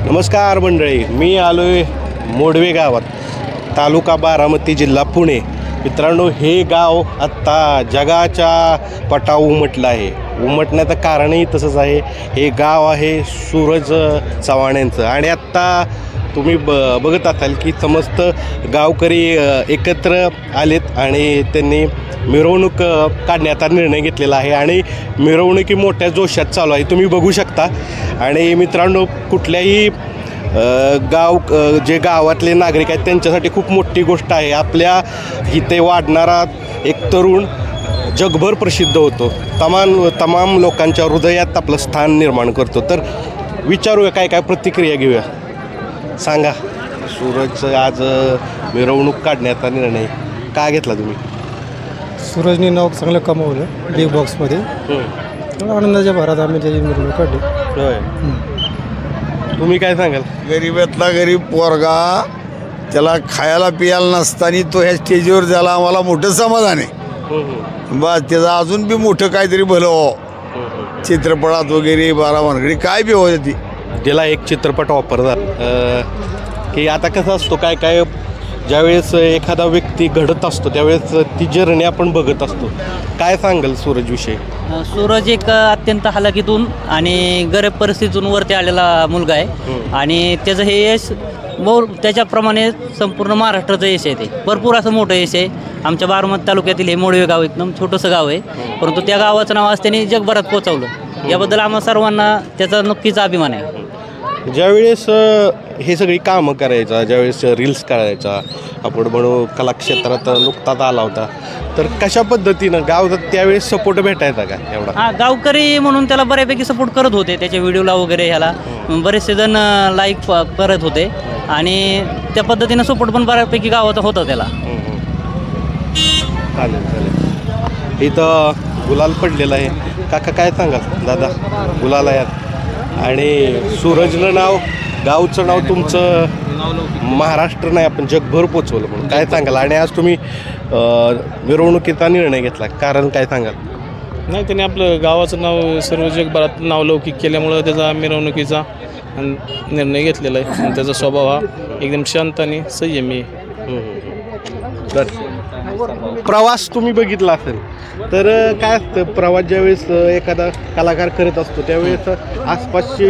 नमस्कार मंडळी, मी आलोय मोडवे गावात, तालुका बारामती, जिल्हा पुणे. मित्रांनो, हे गाव आत्ता जगाच्या पटावर उमटलं आहे. उमटण्याचं कारणही तसंच आहे. हे गाव आहे सूरज चव्हाण यांचं. आणि आत्ता तुम्ही बघत असाल की समस्त गावकरी एकत्र आलेत आणि त्यांनी मिरवणूक काढण्याचा निर्णय घेतलेला आहे. आणि मिरवणुकी मोठ्या जोशात चालू आहे, तुम्ही बघू शकता. आणि मित्रांनो, कुठल्याही जे गावातले नागरिक आहेत त्यांच्यासाठी खूप मोठी गोष्ट आहे. आपल्या इथे वाढणारा एक तरुण जगभर प्रसिद्ध होतो, तमाम लोकांच्या हृदयात आपलं स्थान निर्माण करतो. तर विचारूया, काय काय प्रतिक्रिया घेऊया, सांगा. सूरजचं आज मिरवणूक काढण्याचा निर्णय का घेतला तुम्ही? सूरजने नाव चांगलं कमावलं बिग बॉक्समध्ये. आनंदाच्या भरात आम्ही त्याची मिरवणूक काढली. होय, तुम्ही काय सांगाल? गरीबातला गरीब पोरगा, त्याला खायला पियाला नसताना तो ह्या स्टेजवर झाला, आम्हाला मोठं समाधान आहे. बस त्याचं अजून बी मोठं काहीतरी भलं हो, चित्रपटात वगैरे 12 वानगडी काय बी हो. ती त्याला एक चित्रपट वापरतात की आता कसं असतो, काय काय ज्यावेळेस एखादा व्यक्ती घडत असतो त्यावेळेस ती जर्नी आपण बघत असतो. काय सांगाल सूरजविषयी? सूरज एक अत्यंत हलाखीतून आणि गरीब परिस्थितीतून वरती आलेला मुलगा आहे. आणि त्याचं हे यश त्याच्याप्रमाणे संपूर्ण महाराष्ट्राचं यश आहे. ते भरपूर असं मोठं यश आहे. आमच्या बारामती तालुक्यातील हे मोडवे गाव एकदम छोटंसं गाव आहे, परंतु त्या गावाचं नाव आज त्यांनी जगभरात पोहोचवलं. याबद्दल आम्हा सर्वांना त्याचा नक्कीच अभिमान आहे. ज्यावेळेस हे सगळी कामं करायचा, ज्यावेळेस रील्स करायचा, आपण म्हणू कलाक्षेत्रात नुकताच आला होता, तर कशा पद्धतीनं गाव त्यावेळेस सपोर्ट भेटायचा का एवढा? हां, गावकरी म्हणून त्याला बऱ्यापैकी सपोर्ट करत होते. त्याच्या व्हिडिओला वगैरे ह्याला बरेचसे जण लाईक करत होते आणि त्या पद्धतीनं सपोर्ट पण बऱ्यापैकी गावाचा होता त्याला. चालेल. इथं गुलाल पडलेला आहे. काका काय सांगा दादा? गुलाल आहे आणि सूरजनं नाव, गावचं नाव तुमचं महाराष्ट्र नाही आपण जगभर पोचवलं, म्हणून काय सांगाल? आणि आज तुम्ही मिरवणुकीचा निर्णय घेतला, कारण काय सांगाल? नाही, त्याने आपलं गावाचं नाव सर्व जगभरात नावलौकिक केल्यामुळं त्याचा मिरवणुकीचा निर्णय घेतलेला आहे. आणि त्याचा स्वभाव हा एकदम शांत आणि संयमी आहे. तर प्रवास तुम्ही बघितला असेल तर काय असतं, प्रवास ज्यावेळेस एखादा कलाकार करत असतो त्यावेळेस आसपासचे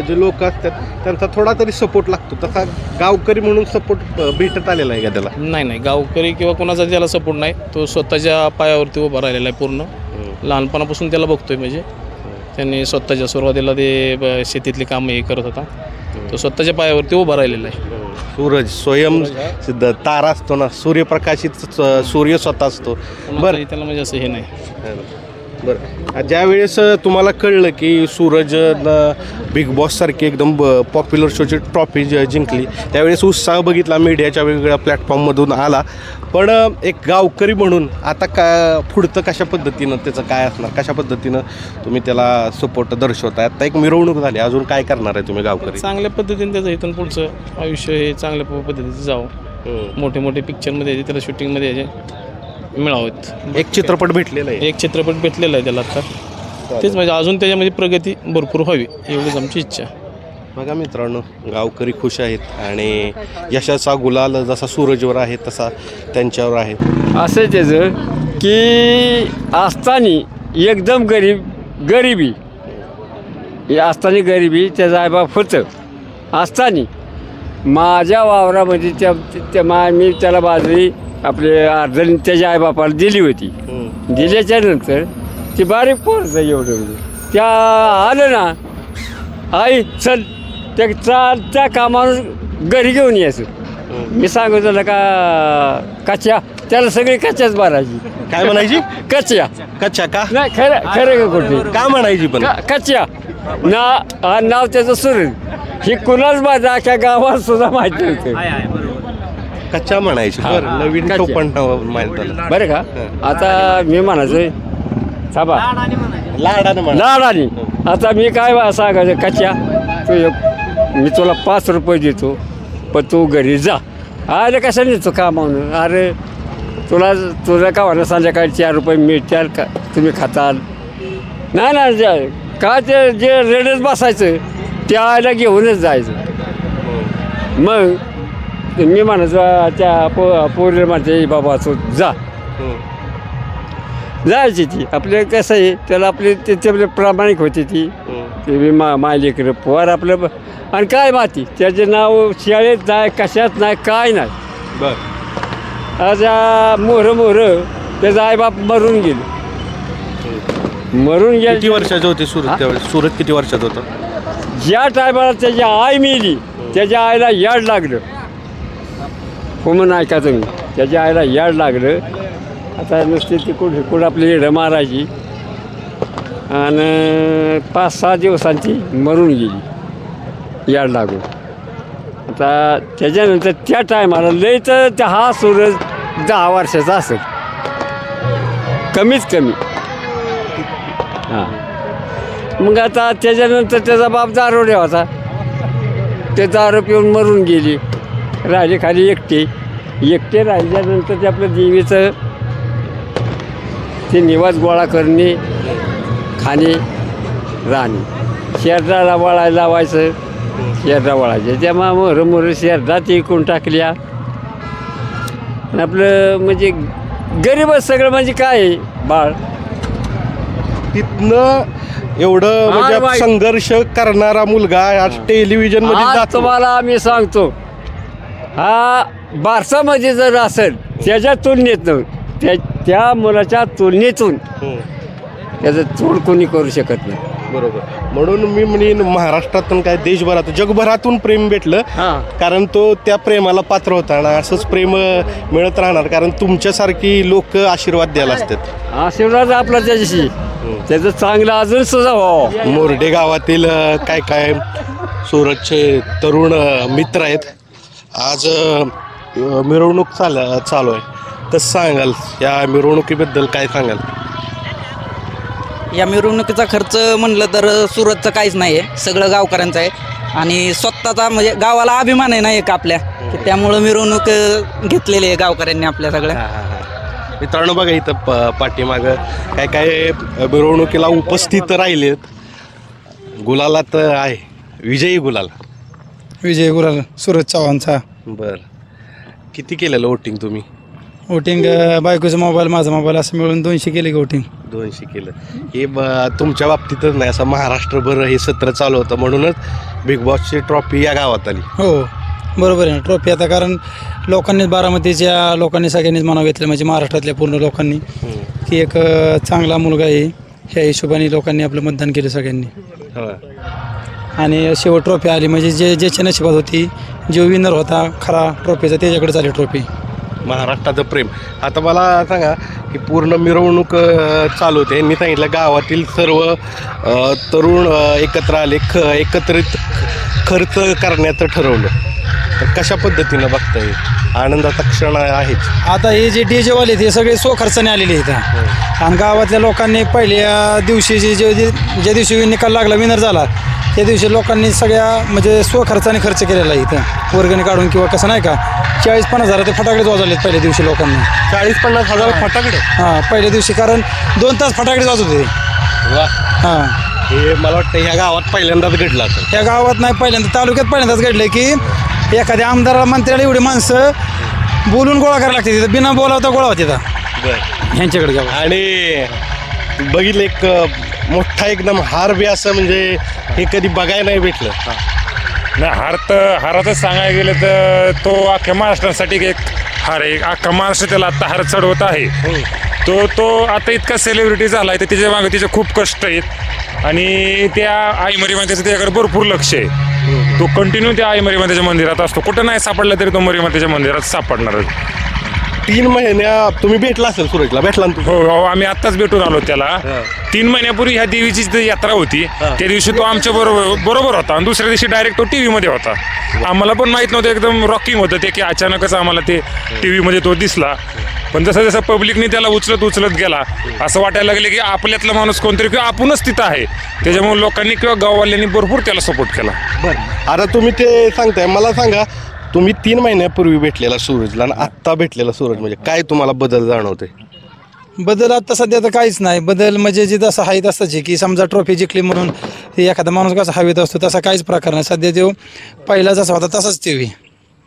जे लोक असतात त्यांचा थोडा तरी सपोर्ट लागतो. तसा गावकरी म्हणून सपोर्ट भेटत आलेला आहे का त्याला? नाही, गावकरी किंवा कोणाचा त्याला सपोर्ट नाही. तो स्वतःच्या पायावरती उभा राहिलेला आहे. पूर्ण लहानपणापासून त्याला बघतोय. म्हणजे त्यांनी स्वतःच्या सुरुवातीला ते शेतीतली कामं हे करत होता. तो स्वतःच्या पायावरती उभा राहिलेला आहे. सूरज स्वयंसिद्ध तारा असतो ना, सूर्यप्रकाशित सूर्य स्वतः असतो. बरं, त्याला म्हणजे असं हे नाही. बरं, ज्यावेळेस तुम्हाला कळलं की सूरज बिग बॉससारखी एकदम पॉप्युलर शोची ट्रॉफी जिंकली, त्यावेळेस उत्साह बघितला, मीडियाच्या वेगवेगळ्या प्लॅटफॉर्ममधून आला. पण एक गावकरी म्हणून आता पुढचं कशा पद्धतीनं त्याचं काय असणार, कशा पद्धतीनं तुम्ही त्याला सपोर्ट दर्शवताय? आता एक मिरवणूक झाली, अजून काय करणार आहे तुम्ही गावकरी? चांगल्या पद्धतीने त्याचं इथून पुढचं आयुष्य हे चांगल्या पद्धतीचं जावं. मोठे मोठे पिक्चरमध्ये यायचे, त्याला शूटिंगमध्ये यायचे मिळावेत. एक चित्रपट भेटलेला आहे, एक चित्रपट भेटलेला आहे त्याला आता. तेच म्हणजे अजून त्याच्यामध्ये प्रगती भरपूर व्हावी एवढीच आमची इच्छा. बघा मित्रांनो, गावकरी खुश आहेत आणि यशाचा गुलाल जसा सूरजवर आहे तसा त्यांच्यावर आहे. असं त्याचं की असताना एकदम गरिबी असताना गरिबी त्याचा आईबाप होतं. असताना माझ्या वावरामध्ये मी त्याला बाजरी आपले अर्धणी त्याच्या आईबापाला दिली होती. दिल्याच्यानंतर ती बारीक पोरचं एवढं त्या आलं ना, आई चल त्या कामावर घरी घेऊन यायचं. मी सांगत होतं का कच्च्या, त्याला सगळी कच्च्याच मारायची. काय म्हणायची? कच्च्या का नाही, खरं का कुठे का म्हणायची? पण कच्च्या नाव त्याचं सूरज. ही कुणाच माझ्या अख्या गावात सुद्धा माहिती होतं. कच्चा म्हणायची. बरं, नवीन टोपण माहित झालं बरं का. आता मी म्हणायचं साबा लाडाने. आता मी काय सांगायचं, कच्च्या मी तुला 5 रुपये देतो, पण तू घरी जा. अरे कशाने देतो का म्हणून? अरे तुला का म्हणा संध्याकाळी 4 रुपये मिळतील का, तुम्ही खाताल? नाही का ते जे रेडच बसायचं त्या आईला घेऊनच जायचं. मग मी म्हणायचं त्या पोरीला म्हणते बाबा असो जा, जायची ती. आपलं कसं आहे त्याला आपले त्याच्या प्रामाणिक होती ती ते मायलेकर पोर आपलं. आणि काय माती त्याचे नाव शाळेत नाही, कशात नाही, काय नाही. बर आज मोहरं त्याचा आईबाप मरून गेले. मरून किती गेले. वर्षाचे होते सुरत त्यावेळेस? सुरत किती वर्षात होतं? ज्या टायमाला त्याची आई मेली त्याच्या आईला याड लागलं. हो म्हणून ऐका तुम्ही, त्याच्या आईला याड लागलं. आता नुसते तिकडून आपली येडं मारायची आणि 5-6 दिवसांची मरून गेली याड लागून. आता त्याच्यानंतर त्या टायमाला लय तर हा सूरज 10 वर्षाचा असेल कमीच कमी. हां मग आता त्याच्यानंतर त्याचा बाप दारोडे होता. ते दारू पिऊन मरून गेली. राहिले खाली एकटे राहिल्यानंतर ते आपलं देवीचं ते निवास गोळा करणे, खाणे, राहणे. शेरडाला वळायला लावायचं, शेरडा वळायचं. त्यामुळे मोहरं शेरडा ते इकून टाकल्या. आणि आपलं म्हणजे गरीबच सगळं. म्हणजे काय आहे बाळ तिथनं एवढं म्हणजे बाई. संघर्ष करणारा मुलगा आज टेलिव्हिजन मध्ये आज जातो. तुम्हाला आम्ही सांगतो, हा बारसामध्ये जर असेल त्याच्या तुलनेतून त्या मुलाच्या तुलनेतून त्याचं तोड कोणी करू शकत नाही. बरोबर. म्हणून मी म्हणेन महाराष्ट्रातून काय देशभरातून जगभरातून प्रेम भेटलं. हां. कारण तो त्या प्रेमाला पात्र होता आणि असंच प्रेम मिळत राहणार. कारण तुमच्यासारखी लोक आशीर्वाद द्यायला असतात. आशीर्वाद आपला त्याच्याशी, त्याचं चांगलं अजून सुद्धा व्हावं. मोर्डे गावातील काय सुरतचे तरुण मित्र आहेत. आज मिरवणूक चालू आहे. कसं सांगाल या मिरवणुकीबद्दल, काय सांगाल? या मिरवणुकीचा खर्च म्हणलं तर सुरतचं काहीच नाही आहे, सगळं गावकऱ्यांचं आहे. आणि स्वतःचा म्हणजे गावाला अभिमान आहे ना एक आपल्या, की त्यामुळं मिरवणूक घेतलेली आहे गावकऱ्यांनी आपल्या सगळ्या. मित्रांनो बघा इथं पाठीमागं काय मिरवणुकीला उपस्थित राहिलेत. गुलालात आहे विजयी गुलाल. विजय गुलाल सुरज चव्हाणचा. बर किती केलेलं वोटिंग तुम्ही? वोटिंग बायकोचा मोबाईल माझा मोबाईल असं मिळून 200 केले वोटिंग. 200 केलं. हे तुमच्या बाबतीतच नाही, असं महाराष्ट्रभर हे सत्र चालू होतं. म्हणूनच बिग बॉसची ट्रॉफी या गावात आली. हो बरोबर आहे ना ट्रॉफी. आता कारण लोकांनी बारामतीच्या लोकांनी सगळ्यांनीच मनाव घेतलं, म्हणजे महाराष्ट्रातल्या पूर्ण लोकांनी, की एक चांगला मुलगा आहे. ह्या हिशोबाने लोकांनी आपलं मतदान केलं सगळ्यांनी. आणि शेवट ट्रॉफी आली, म्हणजे ज्याच्या नशिबात होती, जो विनर होता खरा ट्रॉफीचा त्याच्याकडे आली ट्रॉफी. महाराष्ट्राचं प्रेम. आता मला सांगा की पूर्ण मिरवणूक चालू होते. यांनी सांगितलं गावातील सर्व तरुण एकत्र आले, एकत्रित खर्च करण्याचं ठरवलं. तर कशा पद्धतीनं बघताय? आनंदाचा क्षण आहेच. आता हे जे DJ वाले ते सगळे खर्चाने आलेले इथं. आणि गावातल्या लोकांनी पहिल्या दिवशी ज्या दिवशी निकाल लागला, विनर झाला, त्या दिवशी लोकांनी सगळ्या म्हणजे खर्चाने खर्च केलेला आहे इथं, वर्गणी काढून किंवा कसं नाही का. 40-50 हजार ते फटाकडेच वाजवलेत पहिल्या दिवशी लोकांनी. 40-50 हजार फटाकडे? हां पहिल्या दिवशी, कारण 2 तास फटाकडेच वाजवत होते. वा. हां हे मला वाटतं ह्या गावात पहिल्यांदाच घडलं असेल. ह्या गावात नाही पहिल्यांदा, तालुक्यात पहिल्यांदाच घडलं की एखाद्या आमदाराला मंत्र्याला एवढी माणसं बोलून गोळा करायला लागते तिथं, बिना बोलावता गोळा होते तिथं ह्यांच्याकडे गावात. आणि बघितलं एक मोठा एकदम हार बी असं म्हणजे हे कधी बघायला नाही भेटलं. नाही हारातच सांगायला गेलं तर तो अख्ख्या महाराष्ट्रासाठी एक हार आहे. अख्खा महाराष्ट्र त्याला आत्ता हार चढवत आहे. तो आता इतका सेलिब्रिटी झाला आहे तर त्याच्या मागे तिचे खूप कष्ट आहेत. आणि त्या आई मरीमातेचं त्याच्याकडे भरपूर लक्ष आहे. तो कंटिन्यू त्या आई मरीमातेच्या मंदिरात असतो. कुठं नाही सापडला तरी तो मरीमातेच्या मंदिरात सापडणार. 3 महिन्या तुम्ही भेटला असेल सूरजला? भेटला ना तुम्ही? हो आम्ही आत्ताच भेटून आलो त्याला. 3 महिन्यापूर्वी ह्या देवीची जी यात्रा होती त्या दिवशी तो आमच्या बरोबर होता. आणि दुसऱ्या दिवशी डायरेक्ट तो TV मध्ये होता. आम्हाला पण माहीत नव्हतं, एकदम रॉकिंग होतं ते, की अचानकच आम्हाला ते TV मध्ये तो दिसला. पण जसं जसं पब्लिकने त्याला उचलत गेला असं वाटायला लागले की आपल्यातला माणूस कोणतरी किंवा आपणच तिथं आहे. त्याच्यामुळे लोकांनी किंवा गाववाल्यांनी भरपूर त्याला सपोर्ट केला. बरं आता तुम्ही ते सांगताय, मला सांगा तुम्ही 3 महिन्यापूर्वी भेटलेला सूरजला आणि आत्ता भेटलेला सूरज म्हणजे काय तुम्हाला बदल जाणवते? बदल आता सध्या तर काहीच नाही. बदल म्हणजे जे जसं आहे तसंच आहे की समजा ट्रॉफी जिंकली म्हणून ते एखादा माणूस कसा हवेत असतो तसा काहीच प्रकार नाही. सध्या तो पहिला जसा होता तसाच ते.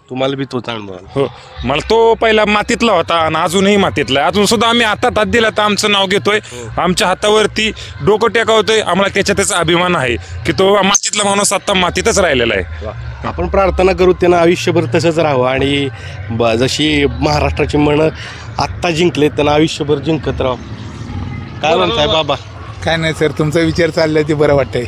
तुम्हाला बी तोच अनुभव आला. हो, मला तो पहिला मातीतला होता आणि अजूनही मातीतला आहे. अजून सुद्धा आम्ही हातात हात दिला तर आमचं नाव घेतोय, आमच्या हातावरती डोकं टेकावतोय. आम्हाला त्याच्यातच अभिमान आहे की तो मातीतला माणूस आता मातीतच राहिलेला आहे. आपण प्रार्थना करू त्यांना आयुष्यभर तसंच राहावं आणि जशी महाराष्ट्राची म्हण आत्ता जिंकले त्यांना आयुष्यभर जिंकत राहावं. काय म्हणताय बाबा? काय नाही सर, तुमचा विचार चाललाय ते बरं वाटतंय.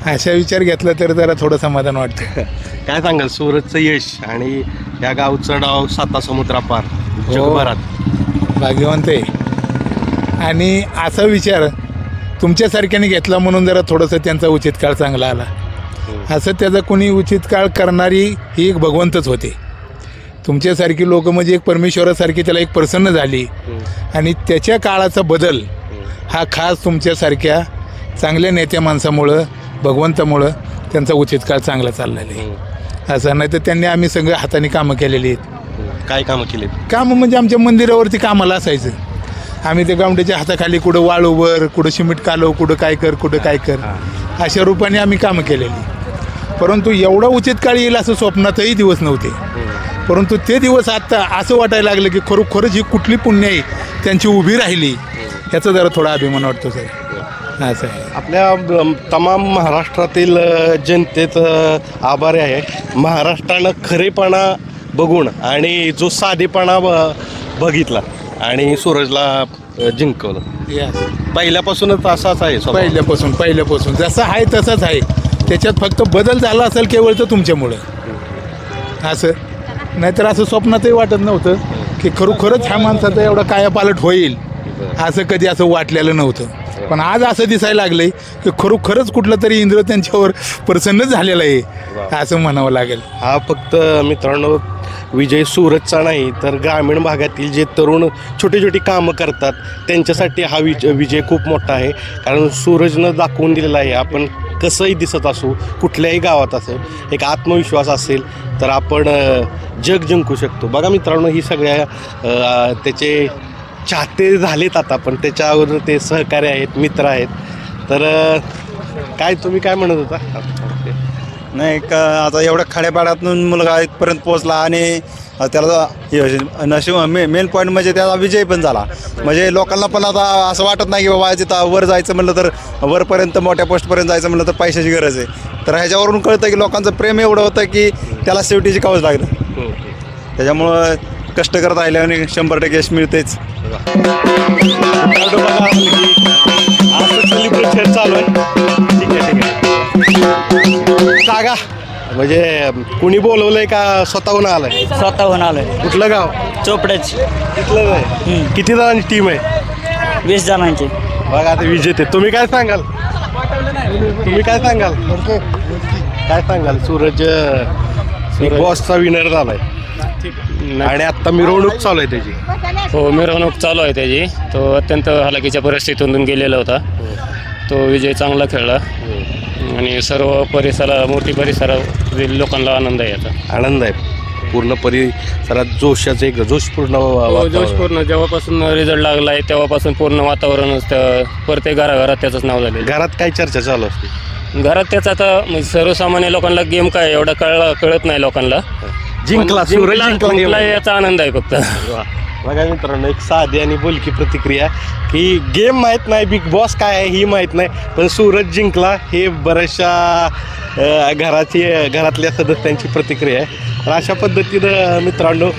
अशा विचार घेतला तर जरा थोडं समाधान वाटतं. काय सांगाल सूरजचं यश आणि या गावचं डाव 7 समुद्रापार जगभरात भाग्यवंत आहे आणि असा विचार तुमच्यासारख्याने घेतला म्हणून जरा थोडंसं त्यांचा उचित काळ चांगला आला. असं त्याचा कोणी उचित काळ करणारी ही एक भगवंतच होते. तुमच्यासारखी लोक म्हणजे एक परमेश्वरासारखी त्याला एक प्रसन्न झाली आणि त्याच्या काळाचा बदल हा खास तुमच्यासारख्या चांगल्या नेत्या माणसामुळं भगवंतामुळं त्यांचा उचित काळ चांगला चाललेला आहे. असं नाही तर त्यांनी आम्ही सगळं हाताने कामं केलेली आहेत. काय कामं केली? कामं म्हणजे आमच्या मंदिरावरती कामाला असायचं. आम्ही ते गावंड्याच्या हाताखाली कुठं वाळूवर, कुठं सिमेंट कालव, कुठं काय कर अशा रूपाने आम्ही कामं केलेली. परंतु एवढा उचित काळ येईल असं स्वप्नातही दिवस नव्हते. परंतु ते दिवस आत्ता असं वाटायला लागलं की खरोखरच ही कुठली पुण्य आहे त्यांची उभी राहिली, ह्याचा जरा थोडा अभिमान वाटतो सर. असं आहे. आपल्या तमाम महाराष्ट्रातील जनतेचं आभारी आहे. महाराष्ट्रानं खरेपणा बघून आणि जो साधेपणा बघितला आणि सूरजला जिंकवलं. पहिल्यापासूनच असाच आहे. पहिल्यापासून जसं आहे तसंच आहे. त्याच्यात फक्त बदल झाला असेल केवळ तर तुमच्यामुळं. असं नाहीतर असं स्वप्नातही वाटत नव्हतं की खरोखरच ह्या माणसाचा एवढा कायापालट होईल, असं कधी असं वाटलेलं नव्हतं. पण आज असं दिसायला लागलंय की खरोखरच कुठलं तरी इंद्र त्यांच्यावर प्रसन्न झालेला आहे असं म्हणावं लागेल. हा फक्त मित्रांनो विजय सूरजचा नाही तर ग्रामीण भागातील जे तरुण छोटी छोटी कामं करतात त्यांच्यासाठी हा विजय खूप मोठा आहे. कारण सूरजनं दाखवून दिलेला आहे आपण कसंही दिसत असू, कुठल्याही गावात असेल, एक आत्मविश्वास असेल तर आपण जग जिंकू शकतो. बघा मित्रांनो, ही सगळ्या त्याचे चाहते झालेत आता, पण त्याच्या अगोदर ते सहकारी आहेत, मित्र आहेत. तर काय तुम्ही काय म्हणत होता? नाही का आता एवढ्या खाड्यापाड्यातून मुलगा इथपर्यंत पोहोचला आणि त्याला नशीब मेन पॉईंट म्हणजे त्याचा विजय पण झाला. म्हणजे लोकांना पण आता असं वाटत नाही की बाबा तिथं वर जायचं म्हणलं तर वरपर्यंत मोठ्या पोस्टपर्यंत जायचं म्हणलं तर पैशाची गरज आहे. तर ह्याच्यावरून कळतं की लोकांचं प्रेम एवढं होतं की त्याला शेवटी जिंकावंच लागलं. त्याच्यामुळं कष्ट करत राहिल्याने 100% यश मिळतेच. चालू आहे. ठीक आहे. जागा म्हणजे कुणी बोलवलंय का स्वतःहून आलंय? स्वतःहून आलोय. कुठलं गाव? चोपड्याच. तिथलं आहे. किती जणांची टीम आहे? 20 जणांची. बघा आता विजेते. तुम्ही काय सांगाल? काय सांगाल? सूरज बिग बॉसचा विनर झालाय आणि आता मिरवणूक चालू आहे त्याची. हो, मिरवणूक चालू आहे त्याची. तो अत्यंत हलाखीच्या परिस्थितीतून गेलेला होता. तो विजय चांगला खेळला आणि सर्व मोठी परिसरातील लोकांना आनंद आहे. याचा आनंद आहे. पूर्ण परिसरात जोशाचं एक जोशपूर्ण जोशपूर्ण जेव्हापासून रिझल्ट लागला आहे तेव्हापासून पूर्ण वातावरणच प्रत्येक घराघरात त्याचंच नाव झालं. घरात काय चर्चा चालू असते? घरात त्याचा आता सर्वसामान्य लोकांना गेम काय एवढा कळत नाही लोकांना. जिंकला याचा आनंद आहे फक्त. बघा मित्रांनो, एक साधी आणि बोलकी प्रतिक्रिया की गेम माहीत नाही, बिग बॉस काय आहे ही माहीत नाही, पण सूरज जिंकला हे बऱ्याचशा घरातल्या सदस्यांची प्रतिक्रिया आहे. अशा पद्धतीनं मित्रांनो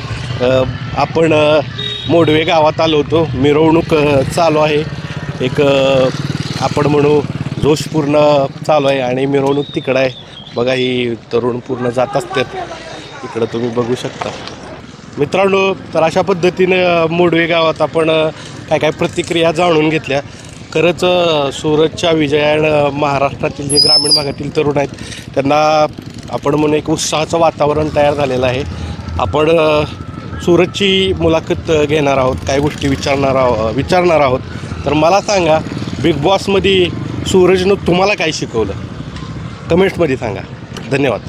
आपण मोडवे गावात आलो होतो. मिरवणूक चालू आहे, एक आपण म्हणू जोशपूर्ण चालू आहे आणि मिरवणूक तिकडं आहे. बघा ही तरुण पूर्ण जात असतात इकडं तुम्ही बघू शकता मित्रांनो. तर अशा पद्धतीनं मोडवे गावात आपण काय काय प्रतिक्रिया जाणून घेतल्या. खरंच सूरजच्या विजयानं महाराष्ट्रातील जे ग्रामीण भागातील तरुण आहेत त्यांना आपण म्हणून एक उत्साहाचं वातावरण तयार झालेलं आहे. आपण सूरजची मुलाखत घेणार आहोत, काही गोष्टी विचारणार आहोत. तर मला सांगा, बिग बॉसमध्ये सूरजनं तुम्हाला काय शिकवलं? कमेंट्समध्ये सांगा. धन्यवाद.